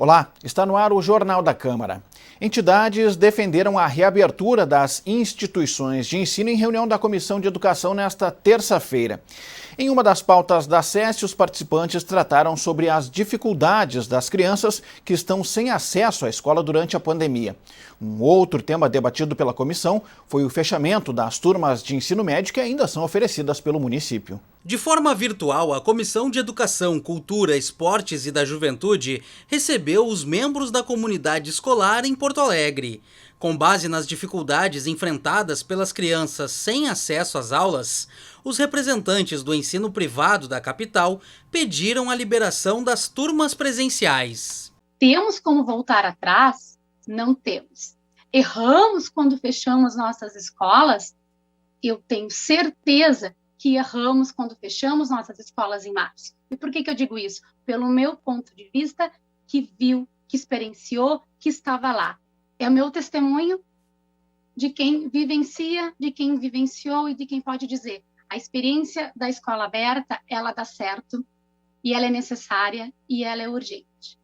Olá, está no ar o Jornal da Câmara. Entidades defenderam a reabertura das instituições de ensino em reunião da Comissão de Educação nesta terça-feira. Em uma das pautas da SESC, os participantes trataram sobre as dificuldades das crianças que estão sem acesso à escola durante a pandemia. Um outro tema debatido pela comissão foi o fechamento das turmas de ensino médio que ainda são oferecidas pelo município. De forma virtual, a Comissão de Educação, Cultura, Esportes e da Juventude recebeu os membros da comunidade escolar em Porto Alegre. Com base nas dificuldades enfrentadas pelas crianças sem acesso às aulas, os representantes do ensino privado da capital pediram a liberação das turmas presenciais. Temos como voltar atrás? Não temos. Erramos quando fechamos nossas escolas? Eu tenho certeza que erramos quando fechamos nossas escolas em março. E por que eu digo isso? Pelo meu ponto de vista, que viu, que experienciou, que estava lá. É o meu testemunho de quem vivencia, de quem vivenciou e de quem pode dizer: a experiência da escola aberta, ela dá certo, e ela é necessária, e ela é urgente.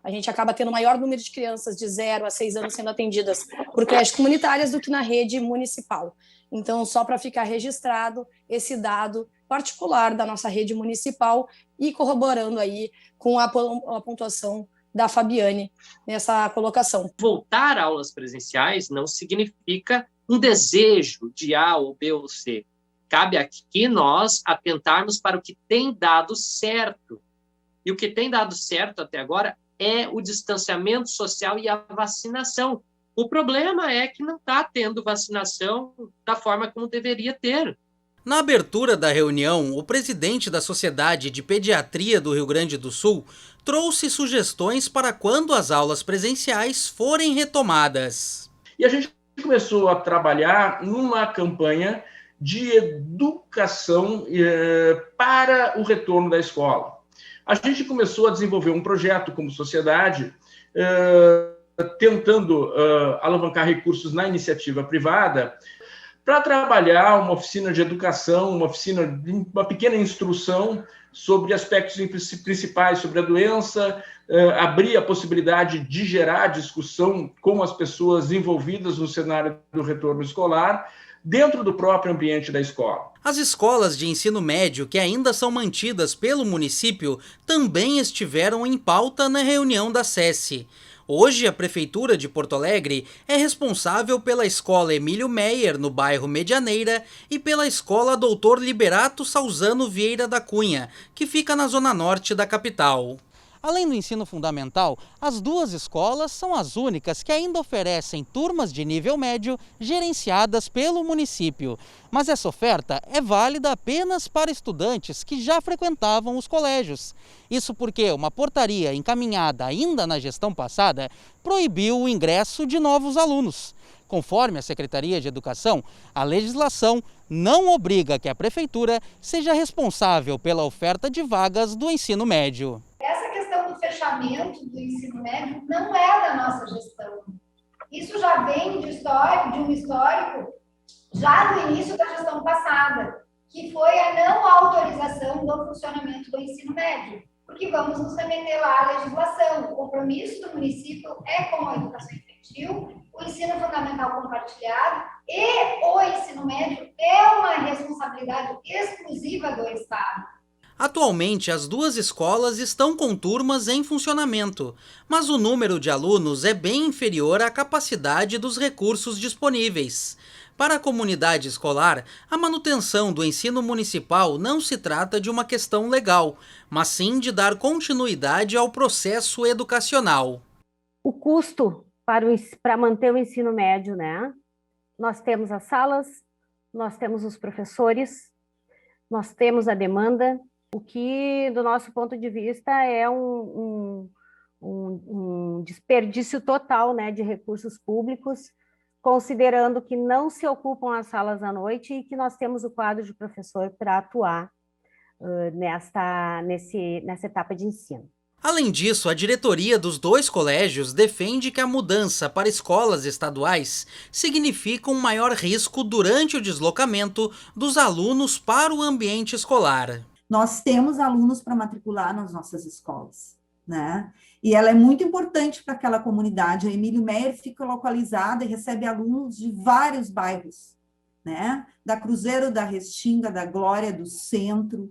A gente acaba tendo maior número de crianças de 0 a 6 anos sendo atendidas por creches comunitárias do que na rede municipal. Então, só para ficar registrado esse dado particular da nossa rede municipal e corroborando aí com a pontuação da Fabiane nessa colocação. Voltar a aulas presenciais não significa um desejo de A ou B ou C. Cabe aqui nós atentarmos para o que tem dado certo. E o que tem dado certo até agora é o distanciamento social e a vacinação. O problema é que não está tendo vacinação da forma como deveria ter. Na abertura da reunião, o presidente da Sociedade de Pediatria do Rio Grande do Sul trouxe sugestões para quando as aulas presenciais forem retomadas. E a gente começou a trabalhar numa campanha de educação para o retorno da escola. A gente começou a desenvolver um projeto como sociedade, tentando alavancar recursos na iniciativa privada, para trabalhar uma oficina de educação, uma pequena instrução sobre aspectos principais sobre a doença, abrir a possibilidade de gerar discussão com as pessoas envolvidas no cenário do retorno escolar, dentro do próprio ambiente da escola. As escolas de ensino médio que ainda são mantidas pelo município também estiveram em pauta na reunião da SESC. Hoje, a Prefeitura de Porto Alegre é responsável pela Escola Emílio Meyer, no bairro Medianeira, e pela Escola Doutor Liberato Salzano Vieira da Cunha, que fica na zona norte da capital. Além do ensino fundamental, as duas escolas são as únicas que ainda oferecem turmas de nível médio gerenciadas pelo município. Mas essa oferta é válida apenas para estudantes que já frequentavam os colégios. Isso porque uma portaria encaminhada ainda na gestão passada proibiu o ingresso de novos alunos. Conforme a Secretaria de Educação, a legislação não obriga que a Prefeitura seja responsável pela oferta de vagas do ensino médio. Essa questão do fechamento do ensino médio não é da nossa gestão. Isso já vem de um histórico já no início da gestão passada, que foi a não autorização do funcionamento do ensino médio, porque vamos nos remeter lá à legislação. O compromisso do município é com a educação infantil, o ensino fundamental compartilhado e o ensino médio é uma responsabilidade exclusiva do Estado. Atualmente, as duas escolas estão com turmas em funcionamento, mas o número de alunos é bem inferior à capacidade dos recursos disponíveis. Para a comunidade escolar, a manutenção do ensino municipal não se trata de uma questão legal, mas sim de dar continuidade ao processo educacional. O custo para manter o ensino médio, né? Nós temos as salas, nós temos os professores, nós temos a demanda, o que, do nosso ponto de vista, é um desperdício total, né, de recursos públicos, considerando que não se ocupam as salas à noite e que nós temos o quadro de professor para atuar nessa etapa de ensino. Além disso, a diretoria dos dois colégios defende que a mudança para escolas estaduais significa um maior risco durante o deslocamento dos alunos para o ambiente escolar. Nós temos alunos para matricular nas nossas escolas. né? E ela é muito importante para aquela comunidade. A Emílio Meyer fica localizada e recebe alunos de vários bairros, né? Da Cruzeiro, da Restinga, da Glória, do Centro,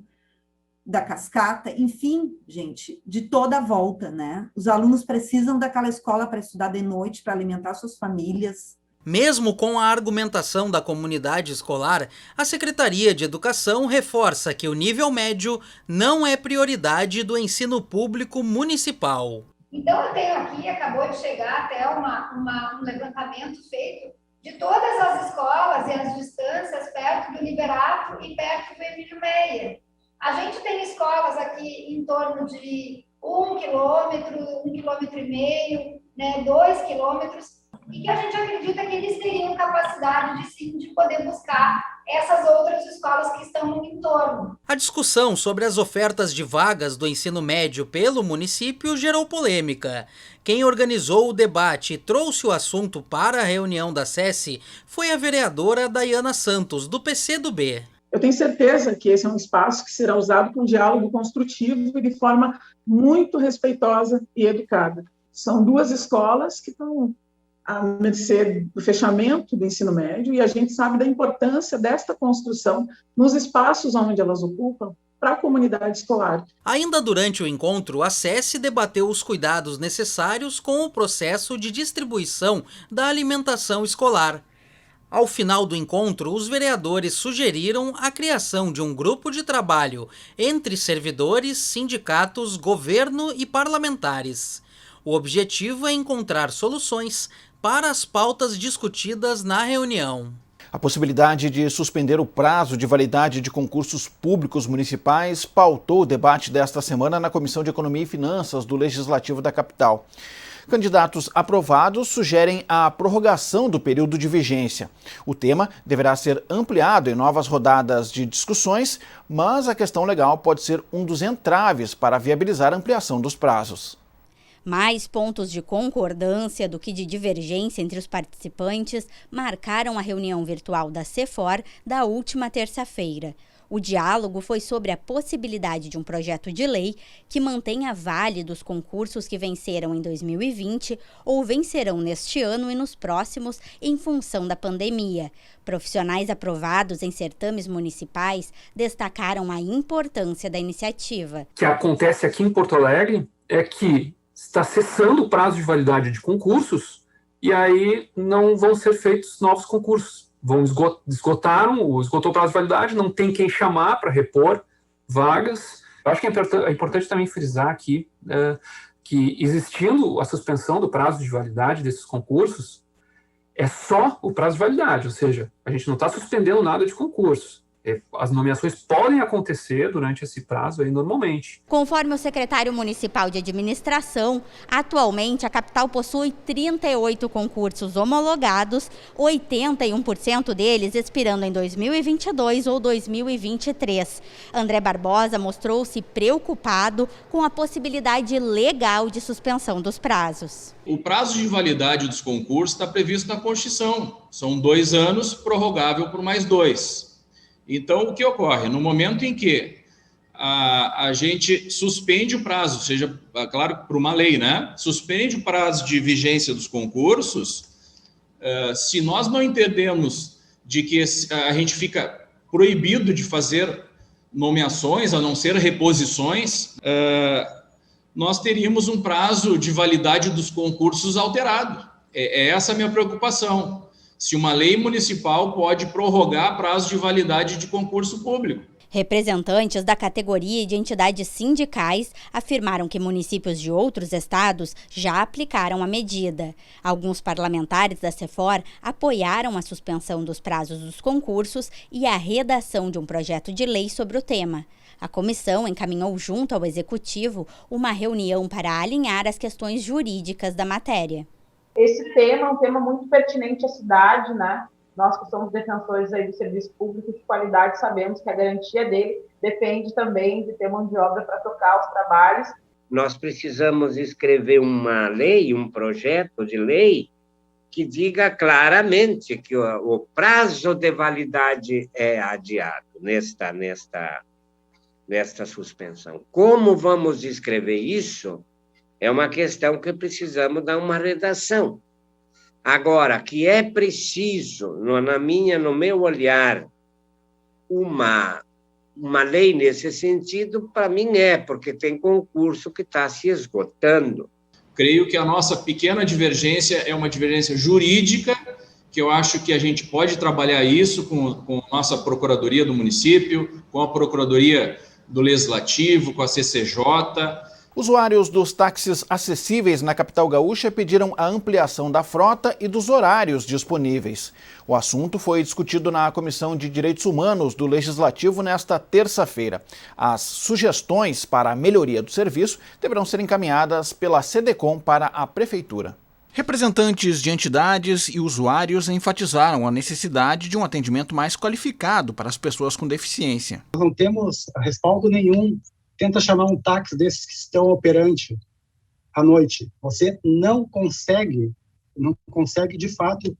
da Cascata, enfim, gente, de toda a volta, né? Os alunos precisam daquela escola para estudar de noite, para alimentar suas famílias. Mesmo com a argumentação da comunidade escolar, a Secretaria de Educação reforça que o nível médio não é prioridade do ensino público municipal. Então, eu tenho aqui, acabou de chegar até um levantamento feito de todas as escolas e as distâncias perto do Liberato e perto do Emílio Meyer. A gente tem escolas aqui em torno de 1 quilômetro, 1,5 quilômetro, né, 2 quilômetros, e que a gente acredita que eles teriam capacidade de poder buscar essas outras escolas que estão no entorno. A discussão sobre as ofertas de vagas do ensino médio pelo município gerou polêmica. Quem organizou o debate e trouxe o assunto para a reunião da SESI foi a vereadora Daiana Santos, do PCdoB. Eu tenho certeza que esse é um espaço que será usado com diálogo construtivo e de forma muito respeitosa e educada. São duas escolas que estão à mercê do fechamento do ensino médio, e a gente sabe da importância desta construção nos espaços onde elas ocupam para a comunidade escolar. Ainda durante o encontro, a SESI debateu os cuidados necessários com o processo de distribuição da alimentação escolar. Ao final do encontro, os vereadores sugeriram a criação de um grupo de trabalho entre servidores, sindicatos, governo e parlamentares. O objetivo é encontrar soluções para as pautas discutidas na reunião. A possibilidade de suspender o prazo de validade de concursos públicos municipais pautou o debate desta semana na Comissão de Economia e Finanças do Legislativo da capital. Candidatos aprovados sugerem a prorrogação do período de vigência. O tema deverá ser ampliado em novas rodadas de discussões, mas a questão legal pode ser um dos entraves para viabilizar a ampliação dos prazos. Mais pontos de concordância do que de divergência entre os participantes marcaram a reunião virtual da CEFOR da última terça-feira. O diálogo foi sobre a possibilidade de um projeto de lei que mantenha válidos concursos que venceram em 2020 ou vencerão neste ano e nos próximos em função da pandemia. Profissionais aprovados em certames municipais destacaram a importância da iniciativa. O que acontece aqui em Porto Alegre é que está cessando o prazo de validade de concursos e aí não vão ser feitos novos concursos. Esgotou o prazo de validade, não tem quem chamar para repor vagas. Eu acho que é importante também frisar aqui que, existindo a suspensão do prazo de validade desses concursos, é só o prazo de validade, ou seja, a gente não está suspendendo nada de concursos. As nomeações podem acontecer durante esse prazo aí normalmente. Conforme o secretário municipal de administração, atualmente a capital possui 38 concursos homologados, 81% deles expirando em 2022 ou 2023. André Barbosa mostrou-se preocupado com a possibilidade legal de suspensão dos prazos. O prazo de validade dos concursos está previsto na Constituição. São 2 anos, prorrogável por mais 2. Então, o que ocorre? No momento em que a gente suspende o prazo, seja, claro, por uma lei, né? Suspende o prazo de vigência dos concursos, se nós não entendemos de que a gente fica proibido de fazer nomeações, a não ser reposições, nós teríamos um prazo de validade dos concursos alterado. É essa a minha preocupação. Se uma lei municipal pode prorrogar prazo de validade de concurso público. Representantes da categoria e de entidades sindicais afirmaram que municípios de outros estados já aplicaram a medida. Alguns parlamentares da CEFOR apoiaram a suspensão dos prazos dos concursos e a redação de um projeto de lei sobre o tema. A comissão encaminhou junto ao Executivo uma reunião para alinhar as questões jurídicas da matéria. Esse tema é um tema muito pertinente à cidade, né? Nós que somos defensores aí do serviço público de qualidade sabemos que a garantia dele depende também de ter mão de obra para tocar os trabalhos. Nós precisamos escrever uma lei, um projeto de lei que diga claramente que o prazo de validade é adiado nesta suspensão. Como vamos escrever isso? É uma questão que precisamos dar uma redação. Agora, que é preciso, no meu olhar, uma lei nesse sentido, para mim porque tem concurso que está se esgotando. Creio que a nossa pequena divergência é uma divergência jurídica, que eu acho que a gente pode trabalhar isso com a nossa Procuradoria do município, com a Procuradoria do Legislativo, com a CCJ. Usuários dos táxis acessíveis na capital gaúcha pediram a ampliação da frota e dos horários disponíveis. O assunto foi discutido na Comissão de Direitos Humanos do Legislativo nesta terça-feira. As sugestões para a melhoria do serviço deverão ser encaminhadas pela SEDECOM para a Prefeitura. Representantes de entidades e usuários enfatizaram a necessidade de um atendimento mais qualificado para as pessoas com deficiência. Nós não temos respaldo nenhum. Tenta chamar um táxi desses que estão operantes à noite. Você não consegue de fato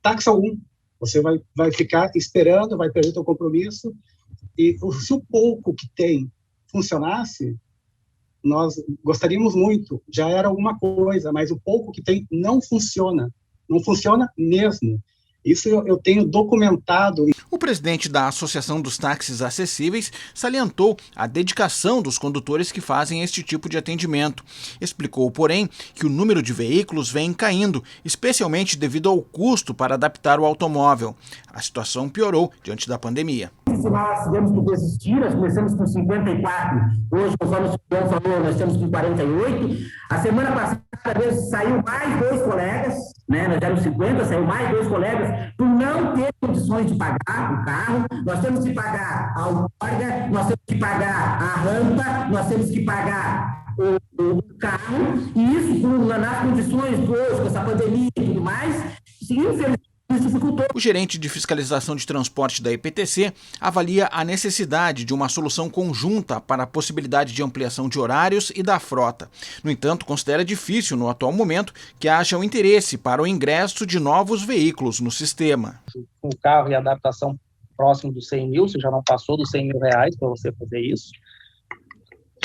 táxi algum. Você vai ficar esperando, vai perder seu compromisso. E se o pouco que tem funcionasse, nós gostaríamos muito, já era alguma coisa, mas o pouco que tem não funciona mesmo. Isso eu tenho documentado. O presidente da Associação dos Táxis Acessíveis salientou a dedicação dos condutores que fazem este tipo de atendimento. Explicou, porém, que o número de veículos vem caindo, especialmente devido ao custo para adaptar o automóvel. A situação piorou diante da pandemia. Se nós tivemos que desistir, nós começamos com 54, hoje, conforme o senhor falou, nós estamos com 48. A semana passada saiu mais 2 colegas, né? Nós éramos 50, saiu mais 2 colegas, por não ter condições de pagar o carro. Nós temos que pagar a outorga, nós temos que pagar a rampa, nós temos que pagar o carro, e isso nas condições de hoje, com essa pandemia e tudo mais, infelizmente, o gerente de fiscalização de transporte da EPTC avalia a necessidade de uma solução conjunta para a possibilidade de ampliação de horários e da frota. No entanto, considera difícil, no atual momento, que haja um interesse para o ingresso de novos veículos no sistema. O carro e a adaptação próximo dos 100 mil, você já não passou dos 100 mil reais para você fazer isso.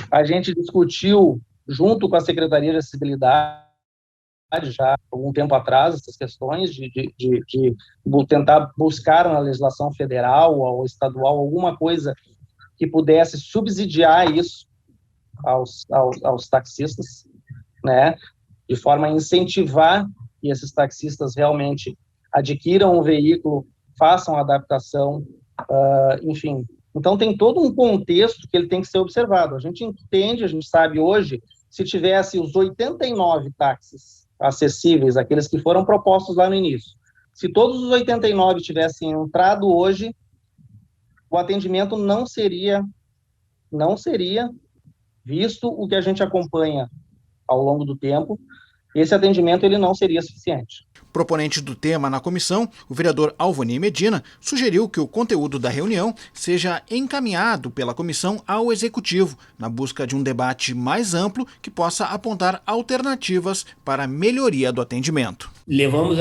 A gente discutiu, junto com a Secretaria de Acessibilidade, já há algum tempo atrás, essas questões de tentar buscar na legislação federal ou estadual alguma coisa que pudesse subsidiar isso aos taxistas, né, de forma a incentivar que esses taxistas realmente adquiram um veículo, façam a adaptação, enfim. Então, tem todo um contexto que ele tem que ser observado. A gente entende, a gente sabe hoje, se tivesse os 89 táxis acessíveis, aqueles que foram propostos lá no início. Se todos os 89 tivessem entrado hoje, o atendimento não seria visto o que a gente acompanha ao longo do tempo. Esse atendimento ele não seria suficiente. Proponente do tema na comissão, o vereador Alvani Medina sugeriu que o conteúdo da reunião seja encaminhado pela comissão ao executivo, na busca de um debate mais amplo que possa apontar alternativas para a melhoria do atendimento. Levamos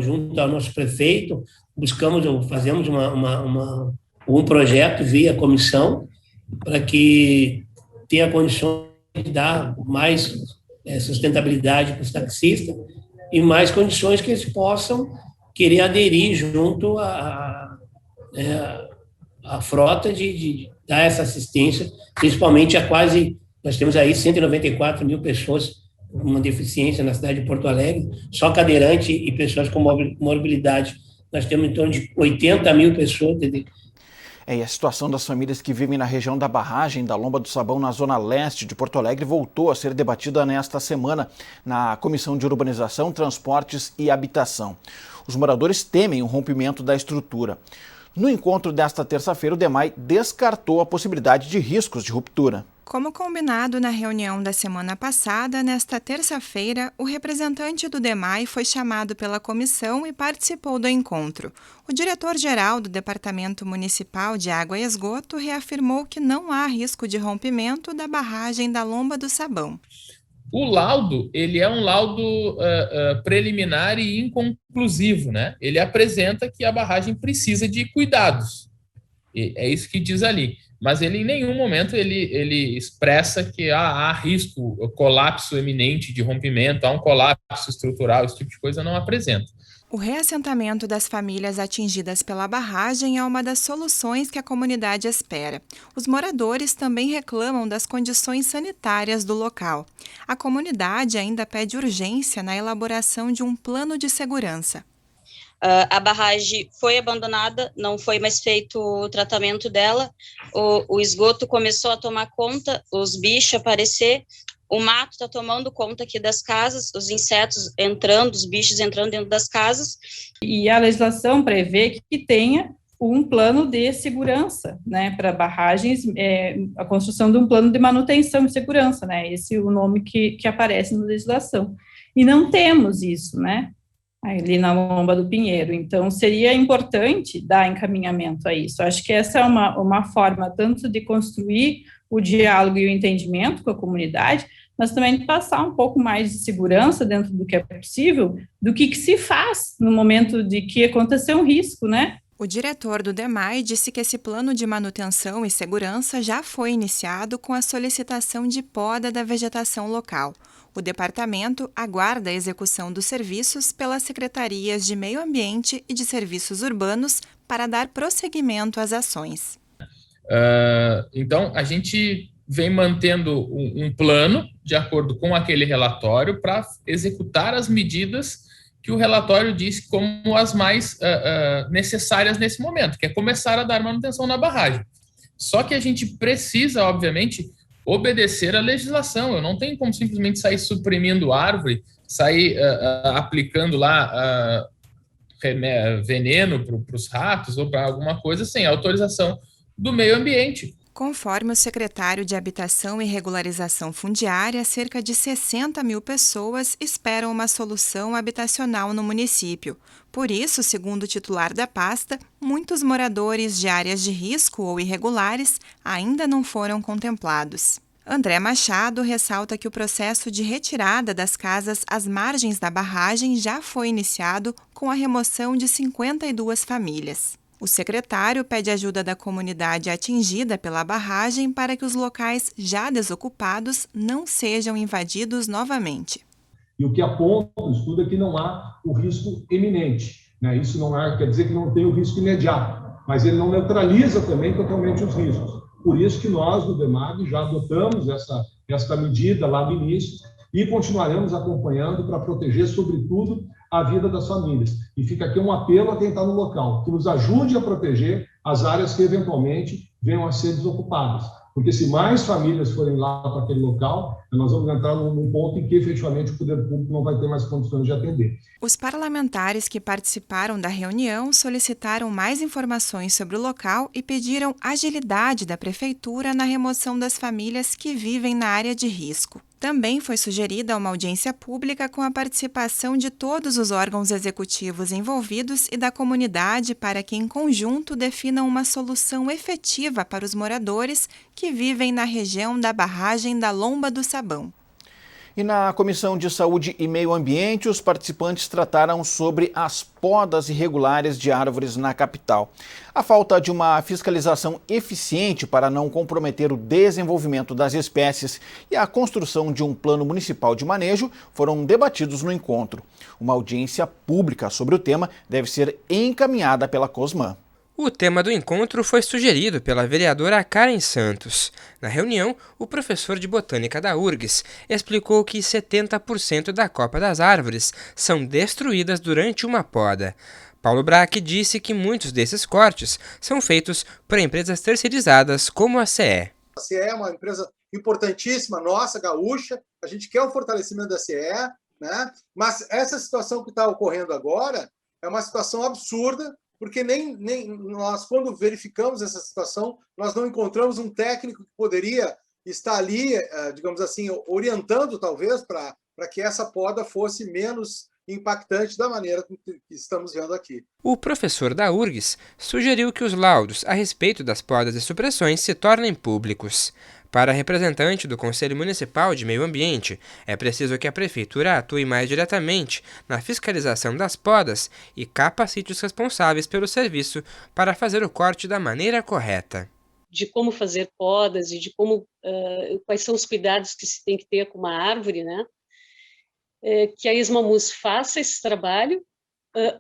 junto ao nosso prefeito, fazemos um projeto via comissão para que tenha condições de dar mais sustentabilidade para os taxistas e mais condições que eles possam querer aderir junto à frota de dar essa assistência, principalmente nós temos aí 194 mil pessoas com uma deficiência na cidade de Porto Alegre, só cadeirante e pessoas com mobilidade. Nós temos em torno de 80 mil pessoas. E a situação das famílias que vivem na região da barragem da Lomba do Sabão, na zona leste de Porto Alegre, voltou a ser debatida nesta semana na Comissão de Urbanização, Transportes e Habitação. Os moradores temem o rompimento da estrutura. No encontro desta terça-feira, o DEMAI descartou a possibilidade de riscos de ruptura. Como combinado na reunião da semana passada, nesta terça-feira, o representante do DEMAI foi chamado pela comissão e participou do encontro. O diretor-geral do Departamento Municipal de Água e Esgoto reafirmou que não há risco de rompimento da barragem da Lomba do Sabão. O laudo, ele é um laudo preliminar e inconclusivo, né? Ele apresenta que a barragem precisa de cuidados. É isso que diz ali. Mas ele em nenhum momento ele expressa que há risco, colapso eminente de rompimento, há um colapso estrutural, esse tipo de coisa não apresenta. O reassentamento das famílias atingidas pela barragem é uma das soluções que a comunidade espera. Os moradores também reclamam das condições sanitárias do local. A comunidade ainda pede urgência na elaboração de um plano de segurança. A barragem foi abandonada, não foi mais feito o tratamento dela, o esgoto começou a tomar conta, os bichos aparecer, o mato está tomando conta aqui das casas, os insetos entrando, os bichos entrando dentro das casas. E a legislação prevê que tenha um plano de segurança, né, para barragens, a construção de um plano de manutenção e segurança, né, esse é o nome que aparece na legislação. E não temos isso, né, ali na Lomba do Pinheiro. Então, seria importante dar encaminhamento a isso. Acho que essa é uma forma tanto de construir o diálogo e o entendimento com a comunidade, mas também de passar um pouco mais de segurança dentro do que é possível, do que se faz no momento de que acontecer um risco, né? O diretor do DEMAI disse que esse plano de manutenção e segurança já foi iniciado com a solicitação de poda da vegetação local. O departamento aguarda a execução dos serviços pelas secretarias de Meio Ambiente e de Serviços Urbanos para dar prosseguimento às ações. Então, a gente vem mantendo um plano de acordo com aquele relatório para executar as medidas que o relatório diz como as mais necessárias nesse momento, que é começar a dar manutenção na barragem. Só que a gente precisa, obviamente, obedecer à legislação. Eu não tenho como simplesmente sair suprimindo árvore, sair aplicando lá veneno para os ratos ou para alguma coisa sem autorização do meio ambiente. Conforme o secretário de Habitação e Regularização Fundiária, cerca de 60 mil pessoas esperam uma solução habitacional no município. Por isso, segundo o titular da pasta, muitos moradores de áreas de risco ou irregulares ainda não foram contemplados. André Machado ressalta que o processo de retirada das casas às margens da barragem já foi iniciado com a remoção de 52 famílias. O secretário pede ajuda da comunidade atingida pela barragem para que os locais já desocupados não sejam invadidos novamente. E o que aponta o estudo é que não há o risco iminente, né? Isso não quer dizer que não tem o risco imediato, mas ele não neutraliza também totalmente os riscos. Por isso que nós, do DEMAG, já adotamos essa medida lá no início e continuaremos acompanhando para proteger, sobretudo, a vida das famílias. E fica aqui um apelo a quem está no local, que nos ajude a proteger as áreas que, eventualmente, venham a ser desocupadas. Porque se mais famílias forem lá para aquele local, nós vamos entrar num ponto em que, efetivamente, o poder público não vai ter mais condições de atender. Os parlamentares que participaram da reunião solicitaram mais informações sobre o local e pediram agilidade da Prefeitura na remoção das famílias que vivem na área de risco. Também foi sugerida uma audiência pública com a participação de todos os órgãos executivos envolvidos e da comunidade para que, em conjunto, definam uma solução efetiva para os moradores que vivem na região da barragem da Lomba do Sabão. E na Comissão de Saúde e Meio Ambiente, os participantes trataram sobre as podas irregulares de árvores na capital. A falta de uma fiscalização eficiente para não comprometer o desenvolvimento das espécies e a construção de um plano municipal de manejo foram debatidos no encontro. Uma audiência pública sobre o tema deve ser encaminhada pela COSMAN. O tema do encontro foi sugerido pela vereadora Karen Santos. Na reunião, o professor de botânica da URGS explicou que 70% da copa das árvores são destruídas durante uma poda. Paulo Braque disse que muitos desses cortes são feitos por empresas terceirizadas como a CE. A CE é uma empresa importantíssima, nossa, gaúcha, a gente quer o fortalecimento da CE, né? Mas essa situação que está ocorrendo agora é uma situação absurda, porque nem nós, quando verificamos essa situação, nós não encontramos um técnico que poderia estar ali, digamos assim, orientando, talvez, para que essa poda fosse menos impactante da maneira que estamos vendo aqui. O professor da URGS sugeriu que os laudos a respeito das podas e supressões se tornem públicos. Para a representante do Conselho Municipal de Meio Ambiente, é preciso que a Prefeitura atue mais diretamente na fiscalização das podas e capacite os responsáveis pelo serviço para fazer o corte da maneira correta. De como fazer podas e de como quais são os cuidados que se tem que ter com uma árvore, né? Que a Esmamus faça esse trabalho,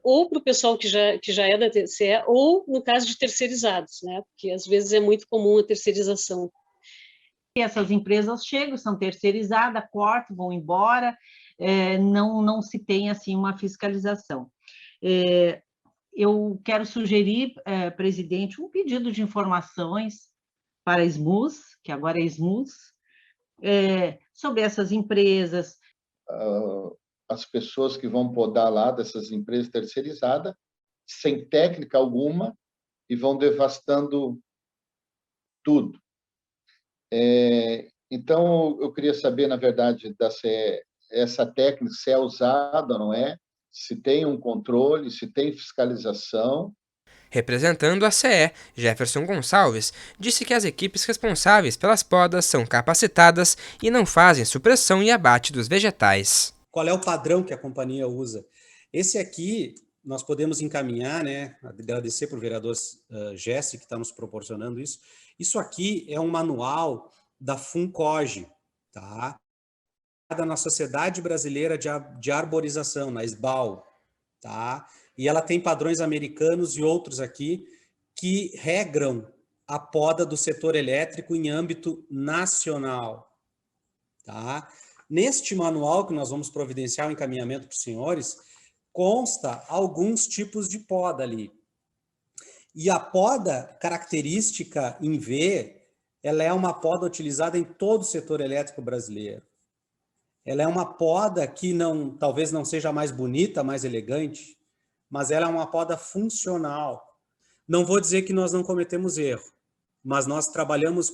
ou para o pessoal que já é da TCE, ou no caso de terceirizados, né? Porque às vezes é muito comum a terceirização. Essas empresas chegam, são terceirizadas, cortam, vão embora, não se tem assim uma fiscalização. Eu quero sugerir, presidente, um pedido de informações para a Esmamus, que agora é Esmamus, sobre essas empresas. As pessoas que vão podar lá dessas empresas terceirizadas, sem técnica alguma, e vão devastando tudo. Então, eu queria saber, na verdade, essa técnica, se é usada ou não é, se tem um controle, se tem fiscalização. Representando a CE, Jefferson Gonçalves disse que as equipes responsáveis pelas podas são capacitadas e não fazem supressão e abate dos vegetais. Qual é o padrão que a companhia usa? Esse aqui nós podemos encaminhar, né? Agradecer para o vereador Jesse que está nos proporcionando isso. Isso aqui é um manual da FUNCOG, tá? Na Sociedade Brasileira de Arborização, na SBAL, tá? E ela tem padrões americanos e outros aqui que regram a poda do setor elétrico em âmbito nacional, tá? Neste manual que nós vamos providenciar o encaminhamento para os senhores, consta alguns tipos de poda ali. E a poda característica em V, ela é uma poda utilizada em todo o setor elétrico brasileiro. Ela é uma poda que talvez não seja mais bonita, mais elegante, mas ela é uma poda funcional. Não vou dizer que nós não cometemos erro, mas nós trabalhamos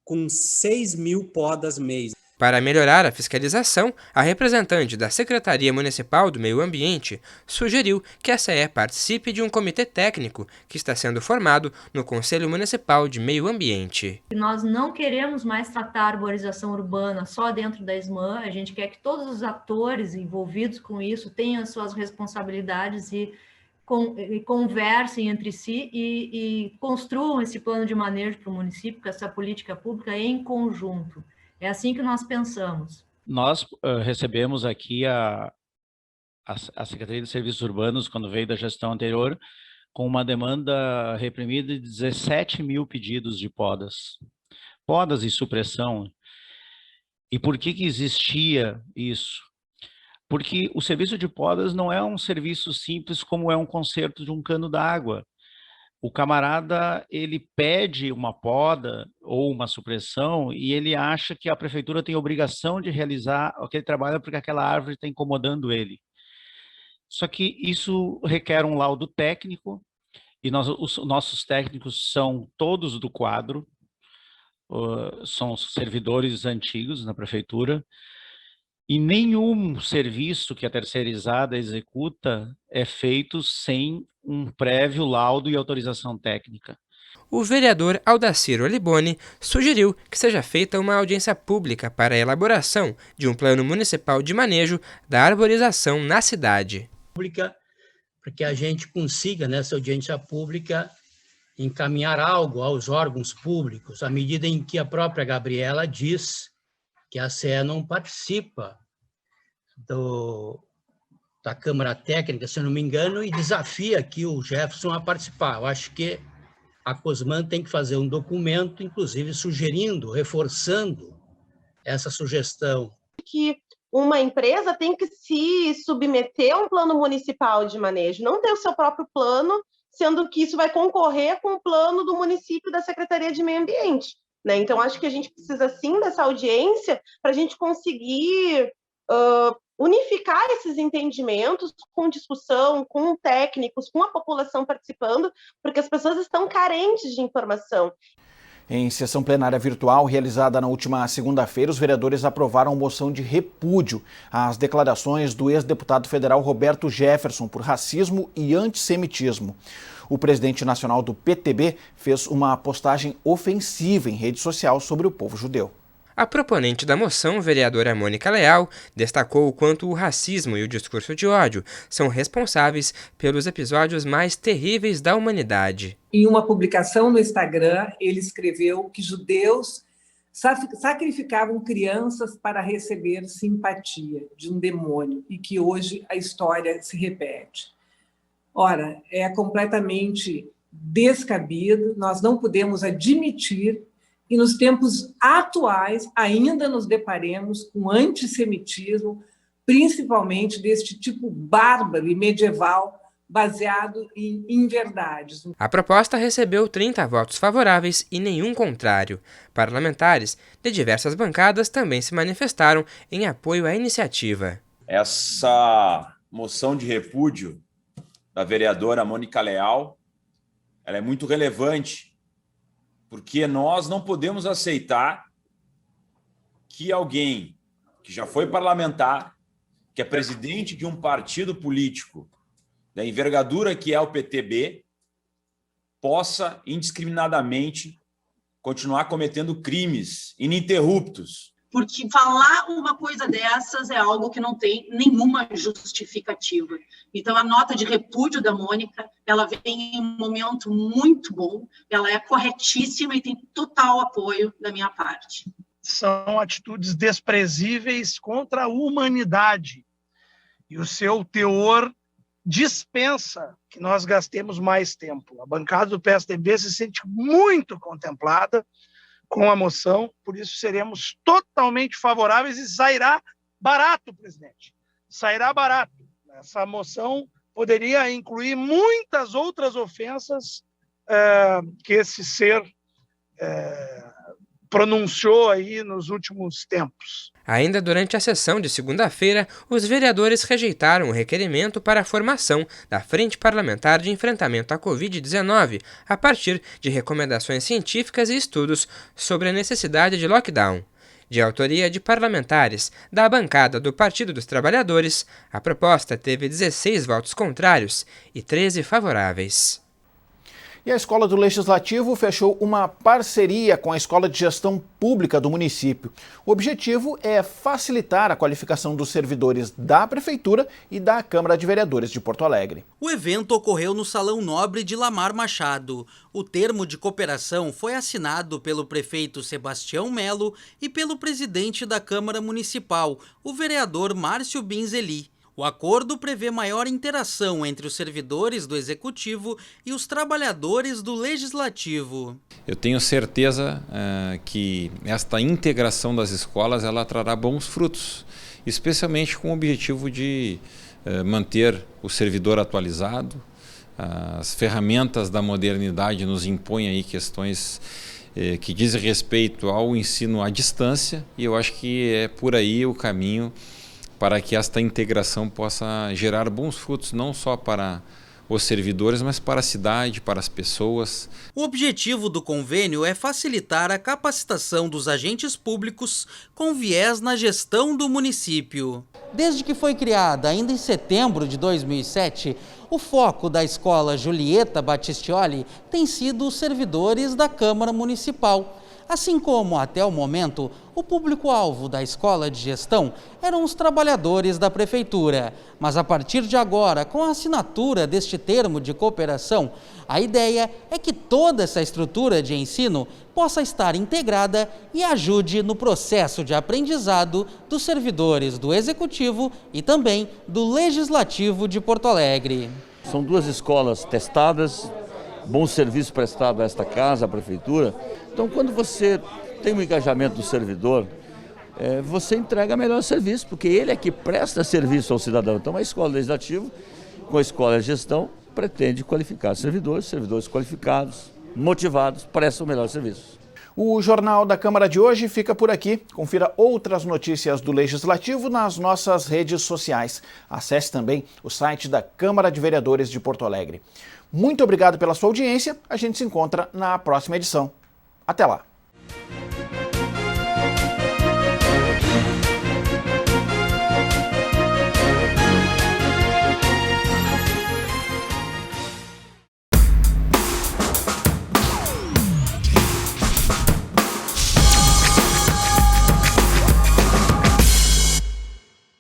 com 6.000 podas mês. Para melhorar a fiscalização, a representante da Secretaria Municipal do Meio Ambiente sugeriu que a CE participe de um comitê técnico que está sendo formado no Conselho Municipal de Meio Ambiente. Nós não queremos mais tratar a arborização urbana só dentro da SMAN, a gente quer que todos os atores envolvidos com isso tenham as suas responsabilidades e conversem entre si e construam esse plano de manejo para o município, com essa política pública em conjunto. É assim que nós pensamos. Nós recebemos aqui a Secretaria de Serviços Urbanos, quando veio da gestão anterior, com uma demanda reprimida de 17.000 pedidos de podas. Podas e supressão. E por que existia isso? Porque o serviço de podas não é um serviço simples como é um conserto de um cano d'água. O camarada, ele pede uma poda ou uma supressão e ele acha que a prefeitura tem obrigação de realizar aquele trabalho porque aquela árvore está incomodando ele. Só que isso requer um laudo técnico e os nossos técnicos são todos do quadro, são servidores antigos na prefeitura, e nenhum serviço que a terceirizada executa é feito sem um prévio laudo e autorização técnica. O vereador Aldacir Oliboni sugeriu que seja feita uma audiência pública para a elaboração de um plano municipal de manejo da arborização na cidade. Para que a gente consiga, nessa audiência pública, encaminhar algo aos órgãos públicos, à medida em que a própria Gabriela diz que a CE não participa da Câmara Técnica, se eu não me engano, e desafia aqui o Jefferson a participar. Eu acho que a COSMAN tem que fazer um documento, inclusive sugerindo, reforçando essa sugestão. Que uma empresa tem que se submeter a um plano municipal de manejo, não ter o seu próprio plano, sendo que isso vai concorrer com o plano do município da Secretaria de Meio Ambiente. Né? Então, acho que a gente precisa, sim, dessa audiência para a gente conseguir unificar esses entendimentos com discussão, com técnicos, com a população participando, porque as pessoas estão carentes de informação. Em sessão plenária virtual realizada na última segunda-feira, os vereadores aprovaram moção de repúdio às declarações do ex-deputado federal Roberto Jefferson por racismo e antissemitismo. O presidente nacional do PTB fez uma postagem ofensiva em rede social sobre o povo judeu. A proponente da moção, vereadora Mônica Leal, destacou o quanto o racismo e o discurso de ódio são responsáveis pelos episódios mais terríveis da humanidade. Em uma publicação no Instagram, ele escreveu que judeus sacrificavam crianças para receber simpatia de um demônio e que hoje a história se repete. Ora, é completamente descabido, nós não podemos admitir que nos tempos atuais ainda nos deparemos com antissemitismo, principalmente deste tipo bárbaro e medieval, baseado em inverdades. A proposta recebeu 30 votos favoráveis e nenhum contrário. Parlamentares de diversas bancadas também se manifestaram em apoio à iniciativa. Essa moção de repúdio da vereadora Mônica Leal, ela é muito relevante, porque nós não podemos aceitar que alguém que já foi parlamentar, que é presidente de um partido político da envergadura que é o PTB, possa indiscriminadamente continuar cometendo crimes ininterruptos. Porque falar uma coisa dessas é algo que não tem nenhuma justificativa. Então, a nota de repúdio da Mônica, ela vem em um momento muito bom, ela é corretíssima e tem total apoio da minha parte. São atitudes desprezíveis contra a humanidade. E o seu teor dispensa que nós gastemos mais tempo. A bancada do PSDB se sente muito contemplada com a moção, por isso seremos totalmente favoráveis e sairá barato, presidente. Sairá barato. Essa moção poderia incluir muitas outras ofensas que esse ser pronunciou aí nos últimos tempos. Ainda durante a sessão de segunda-feira, os vereadores rejeitaram o requerimento para a formação da Frente Parlamentar de Enfrentamento à Covid-19, a partir de recomendações científicas e estudos sobre a necessidade de lockdown. De autoria de parlamentares da bancada do Partido dos Trabalhadores, a proposta teve 16 votos contrários e 13 favoráveis. E a Escola do Legislativo fechou uma parceria com a Escola de Gestão Pública do município. O objetivo é facilitar a qualificação dos servidores da Prefeitura e da Câmara de Vereadores de Porto Alegre. O evento ocorreu no Salão Nobre de Lamar Machado. O termo de cooperação foi assinado pelo prefeito Sebastião Melo e pelo presidente da Câmara Municipal, o vereador Márcio Binzeli. O acordo prevê maior interação entre os servidores do Executivo e os trabalhadores do Legislativo. Eu tenho certeza que esta integração das escolas ela trará bons frutos, especialmente com o objetivo de manter o servidor atualizado. As ferramentas da modernidade nos impõem aí questões que dizem respeito ao ensino à distância, e eu acho que é por aí o caminho para que esta integração possa gerar bons frutos, não só para os servidores, mas para a cidade, para as pessoas. O objetivo do convênio é facilitar a capacitação dos agentes públicos com viés na gestão do município. Desde que foi criada, ainda em setembro de 2007, o foco da Escola Julieta Battistioli tem sido os servidores da Câmara Municipal. Assim como, até o momento, o público-alvo da Escola de Gestão eram os trabalhadores da Prefeitura. Mas a partir de agora, com a assinatura deste termo de cooperação, a ideia é que toda essa estrutura de ensino possa estar integrada e ajude no processo de aprendizado dos servidores do Executivo e também do Legislativo de Porto Alegre. São duas escolas testadas, bom serviço prestado a esta casa, a Prefeitura. Então, quando você tem um engajamento do servidor, você entrega melhor serviço, porque ele é que presta serviço ao cidadão. Então, a Escola Legislativa, com a Escola de Gestão, pretende qualificar servidores qualificados, motivados, prestam o melhor serviço. O Jornal da Câmara de hoje fica por aqui. Confira outras notícias do Legislativo nas nossas redes sociais. Acesse também o site da Câmara de Vereadores de Porto Alegre. Muito obrigado pela sua audiência. A gente se encontra na próxima edição. Até lá!